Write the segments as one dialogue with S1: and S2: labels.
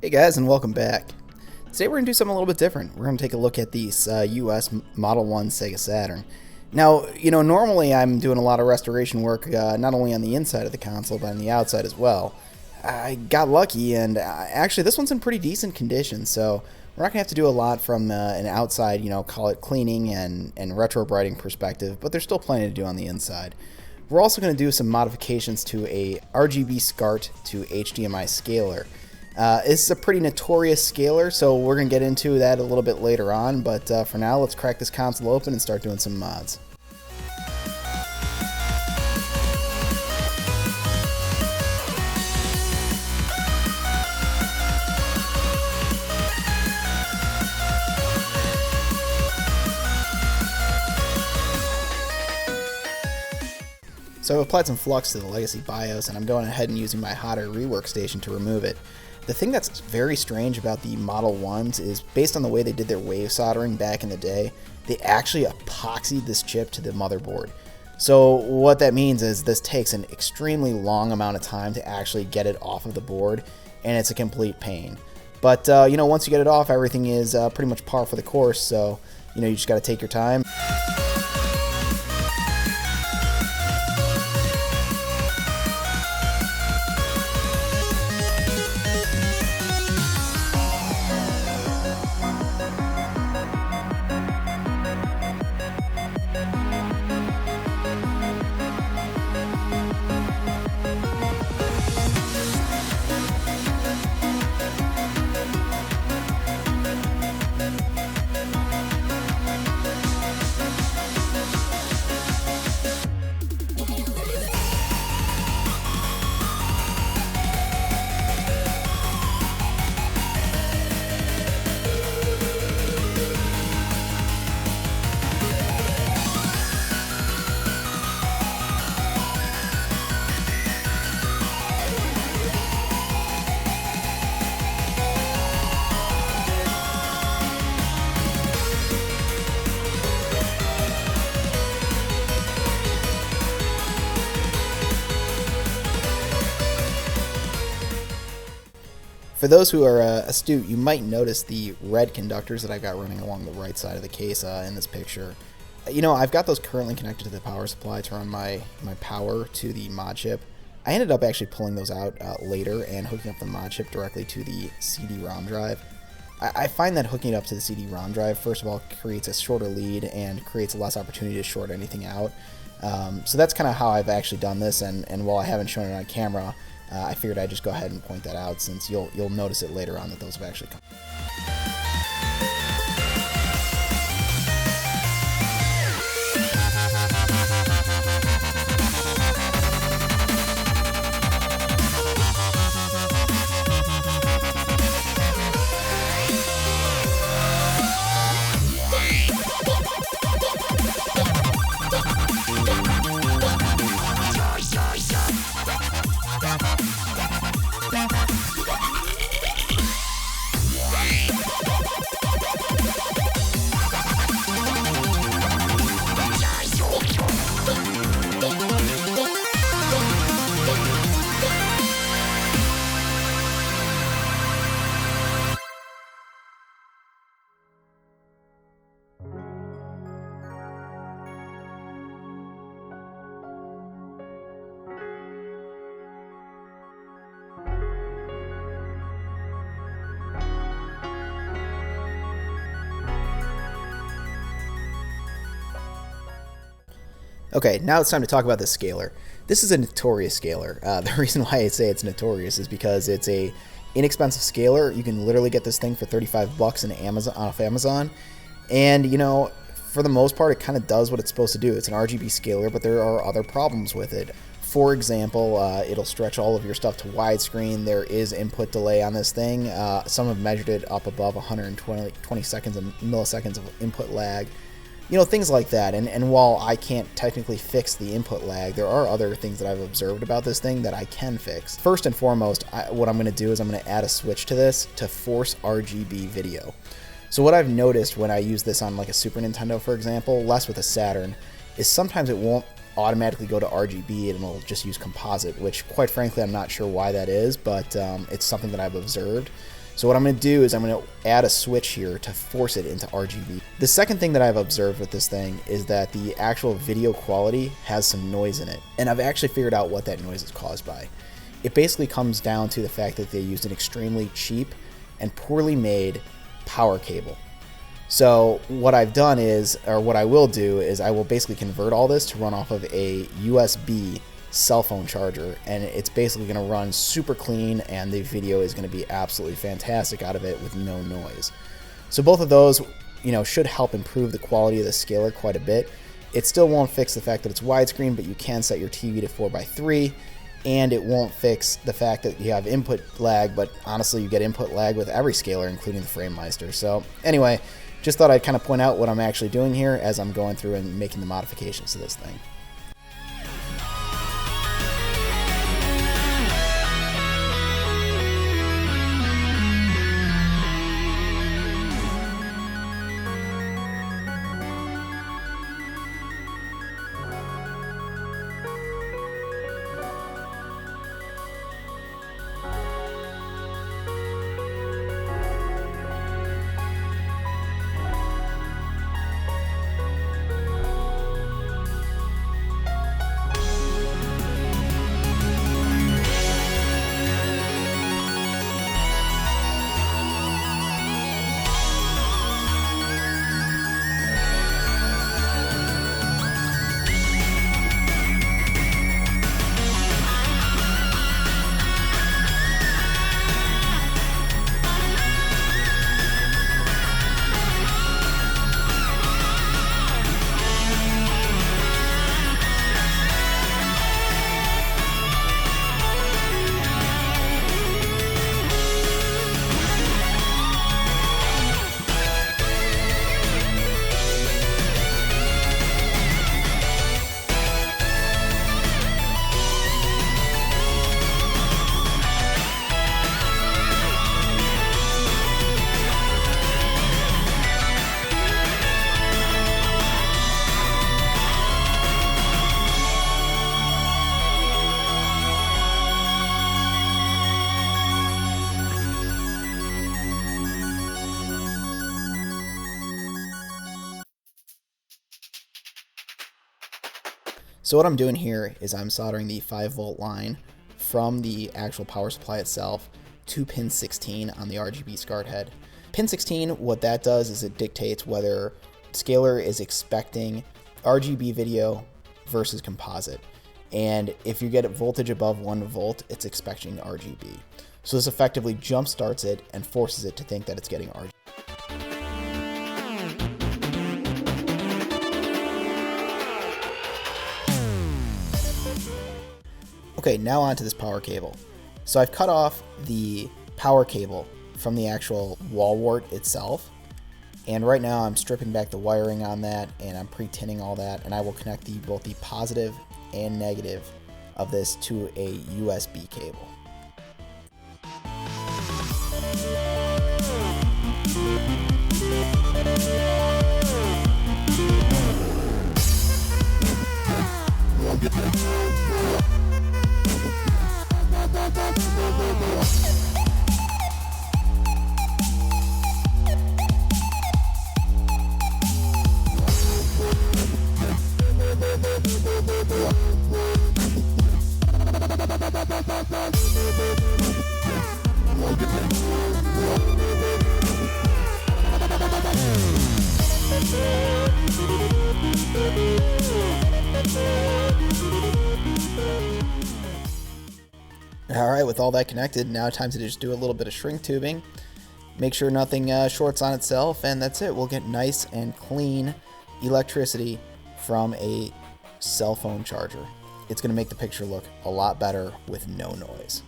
S1: Hey guys, and welcome back. Today we're going to do something a little bit different. We're going to take a look at the US Model 1 Sega Saturn. Now, normally I'm doing a lot of restoration work, not only on the inside of the console, but on the outside as well. I got lucky, and actually this one's in pretty decent condition, so we're not going to have to do a lot from an outside, call it cleaning and retrobrighting perspective, but there's still plenty to do on the inside. We're also going to do some modifications to a RGB SCART to HDMI scaler. This is a pretty notorious scaler, so we're going to get into that a little bit later on, but for now, let's crack this console open and start doing some mods. So I've applied some flux to the legacy BIOS, and I'm going ahead and using my hotter rework station to remove it. The thing that's very strange about the Model 1s is, based on the way they did their wave soldering back in the day, they actually epoxied this chip to the motherboard. So what that means is this takes an extremely long amount of time to actually get it off of the board, and it's a complete pain. But once you get it off, everything is pretty much par for the course, so you just got to take your time. For those who are astute, you might notice the red conductors that I've got running along the right side of the case in this picture. I've got those currently connected to the power supply to run my power to the mod chip. I ended up actually pulling those out later and hooking up the mod chip directly to the cd-rom drive. I find that hooking it up to the cd-rom drive, first of all, creates a shorter lead and creates less opportunity to short anything out. So that's kind of how I've actually done this, and while I haven't shown it on camera, I figured I'd just go ahead and point that out, since you'll notice it later on that those have actually come. Okay, now it's time to talk about this scaler. This is a notorious scaler. The reason why I say it's notorious is because it's a inexpensive scaler. You can literally get this thing for 35 bucks off Amazon. And, for the most part, it kind of does what it's supposed to do. It's an RGB scaler, but there are other problems with it. For example, it'll stretch all of your stuff to widescreen. There is input delay on this thing. Some have measured it up above 120 seconds and milliseconds of input lag. Things like that. And while I can't technically fix the input lag, there are other things that I've observed about this thing that I can fix. First and foremost, what I'm going to do is I'm going to add a switch to this to force RGB video. So what I've noticed when I use this on like a Super Nintendo, for example, less with a Saturn, is sometimes it won't automatically go to RGB and it'll just use composite, which quite frankly I'm not sure why that is, but it's something that I've observed. So what I'm going to do is I'm going to add a switch here to force it into RGB. The second thing that I've observed with this thing is that the actual video quality has some noise in it. And I've actually figured out what that noise is caused by. It basically comes down to the fact that they used an extremely cheap and poorly made power cable. So what I've done is, or what I will do is I will basically convert all this to run off of a USB cell phone charger, and it's basically going to run super clean, and the video is going to be absolutely fantastic out of it with no noise. So both of those, should help improve the quality of the scaler quite a bit. It still won't fix the fact that it's widescreen, but you can set your TV to 4:3, and it won't fix the fact that you have input lag, but honestly you get input lag with every scaler, including the FrameMeister. So anyway, just thought I'd kind of point out what I'm actually doing here as I'm going through and making the modifications to this thing. So what I'm doing here is I'm soldering the 5-volt line from the actual power supply itself to pin 16 on the RGB SCART head. Pin 16, what that does is it dictates whether scaler is expecting RGB video versus composite. And if you get voltage above 1 volt, it's expecting RGB. So this effectively jump starts it and forces it to think that it's getting RGB. Okay, now onto this power cable. So I've cut off the power cable from the actual wall wart itself, and right now I'm stripping back the wiring on that, and I'm pre-tinning all that, and I will connect both the positive and negative of this to a USB cable. Alright, with all that connected, now time to just do a little bit of shrink tubing. Make sure nothing shorts on itself, and that's it. We'll get nice and clean electricity from a cell phone charger. It's going to make the picture look a lot better with no noise.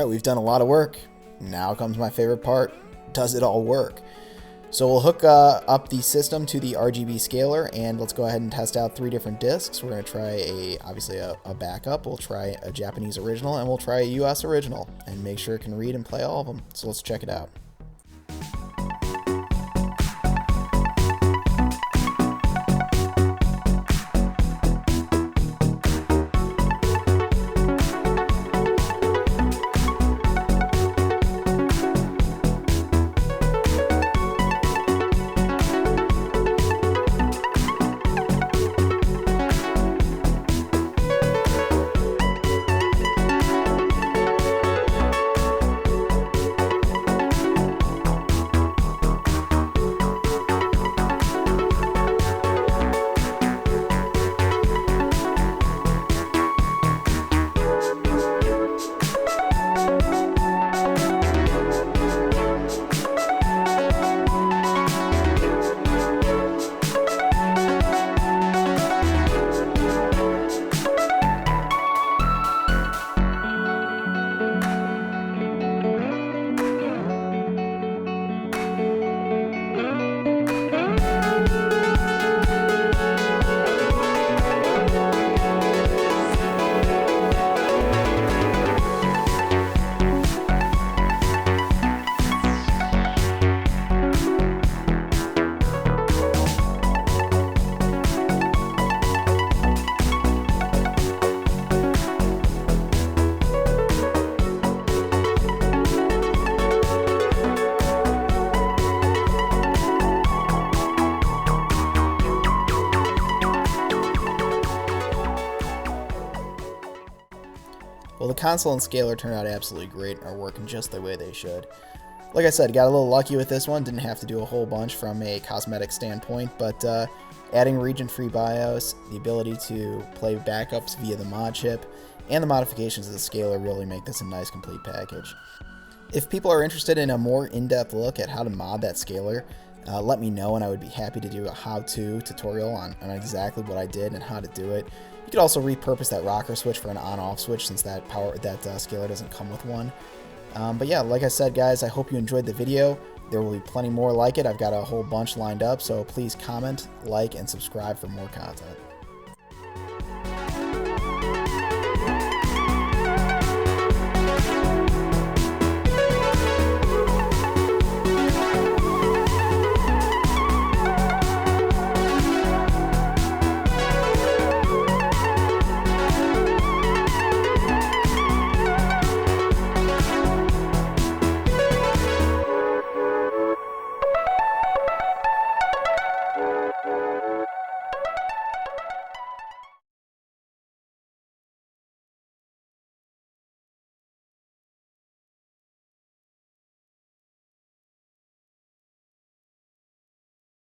S1: we've done a lot of work. Now comes my favorite part. Does it all work? So we'll hook up the system to the RGB scaler, and let's go ahead and test out 3 different discs. We're going to try obviously a backup, we'll try a Japanese original, and we'll try a US original, and make sure it can read and play all of them. So let's check it out. Well, the console and scaler turned out absolutely great and are working just the way they should. Like I said, got a little lucky with this one, didn't have to do a whole bunch from a cosmetic standpoint, but adding region-free BIOS, the ability to play backups via the mod chip, and the modifications of the scaler really make this a nice complete package. If people are interested in a more in-depth look at how to mod that scaler, let me know and I would be happy to do a how-to tutorial on exactly what I did and how to do it. You could also repurpose that rocker switch for an on-off switch since that scaler doesn't come with one. But yeah, like I said, guys, I hope you enjoyed the video. There will be plenty more like it. I've got a whole bunch lined up, so please comment, like, and subscribe for more content.